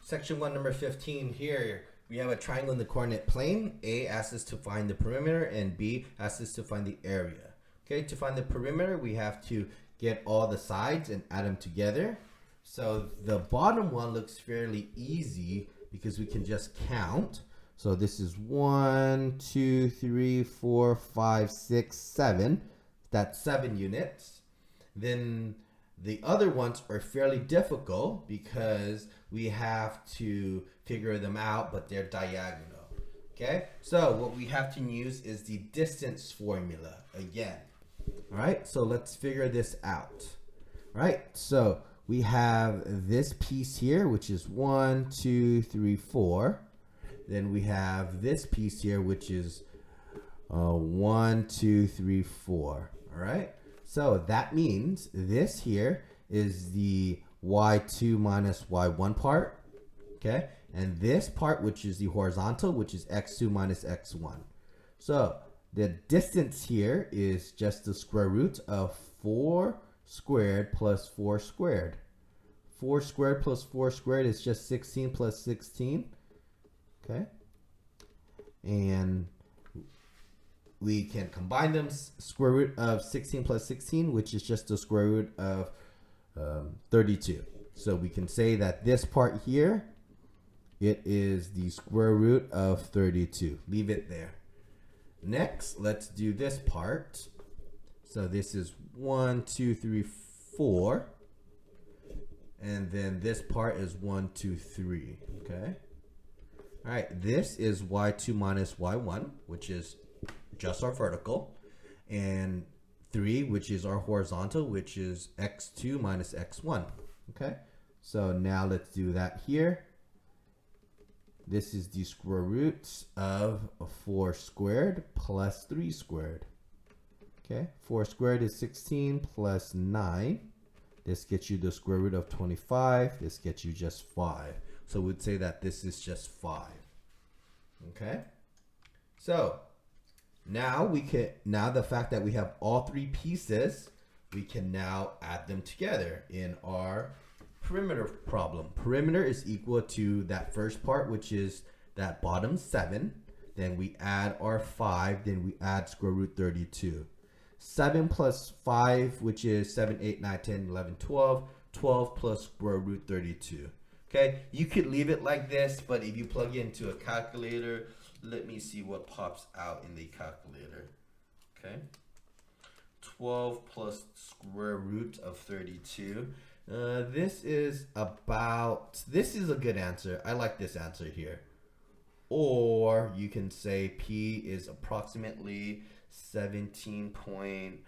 Section 1, number 15 here. We have a triangle in the coordinate plane. A asks us to find the perimeter and B asks us to find the area. Okay, to find the perimeter, we have to get all the sides and add them together. So the bottom one looks fairly easy because we can just count. So this is 1, 2, 3, 4, 5, 6, 7. That's 7 units. Then the other ones are fairly difficult because we have to figure them out, but they're diagonal. Okay, so what we have to use is the distance formula again. All right, so let's figure this out. All right, so we have this piece here, which is 1, 2, 3, 4. Then we have this piece here, which is 1, 2, 3, 4. All right, so that means this here is the y2 minus y1 part. Okay, and this part, which is the horizontal, which is x2 minus x1. So the distance here is just the square root of 4 squared plus 4 squared. 4 squared plus 4 squared is just 16 plus 16. Okay, and we can combine them. Square root of 16 plus 16, which is just the square root of 32. So we can say that this part here, it is the square root of 32. Leave it there. Next, let's do this part. So this is 1, 2, 3, 4. And then this part is 1, 2, 3. Okay. All right, this is y2 minus y1, which is just our vertical, and 3, which is our horizontal, which is x2 minus x1. Okay, so now let's do that here. This is the square roots of 4 squared plus 3 squared. Okay, 4 squared is 16 plus 9. This gets you the square root of 25. This gets you just 5. So we'd say that this is just 5. Okay, so now the fact that we have all 3 pieces, we can now add them together in our perimeter problem. Perimeter is equal to that first part, which is that bottom 7. Then we add our 5. Then we add square root 32. 7 plus 5, which is 7, 8, 9, 10, 11, 12. 12 plus square root 32. Okay, you could leave it like this, but if you plug it into a calculator, let me see what pops out in the calculator. Okay, 12 plus square root of 32. This is a good answer. I like this answer here. Or you can say P is approximately 17 point,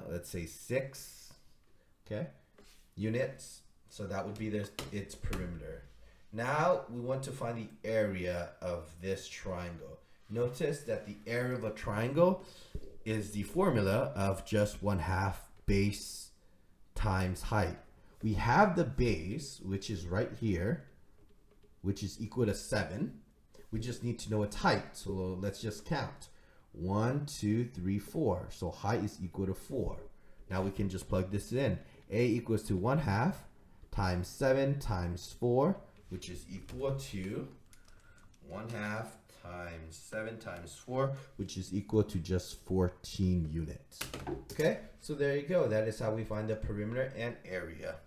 let's say 6, okay, units. So that would be its perimeter. Now we want to find the area of this triangle. Notice that the area of a triangle is the formula of just 1/2 base times height. We have the base, which is right here, which is equal to 7. We just need to know its height. So let's just count. 1, 2, 3, 4. So height is equal to 4. Now we can just plug this in. A equals to 1/2 times 7 times 4, which is equal to 1/2 times 7 times 4, which is equal to just 14 units. Okay, so there you go. That is how we find the perimeter and area.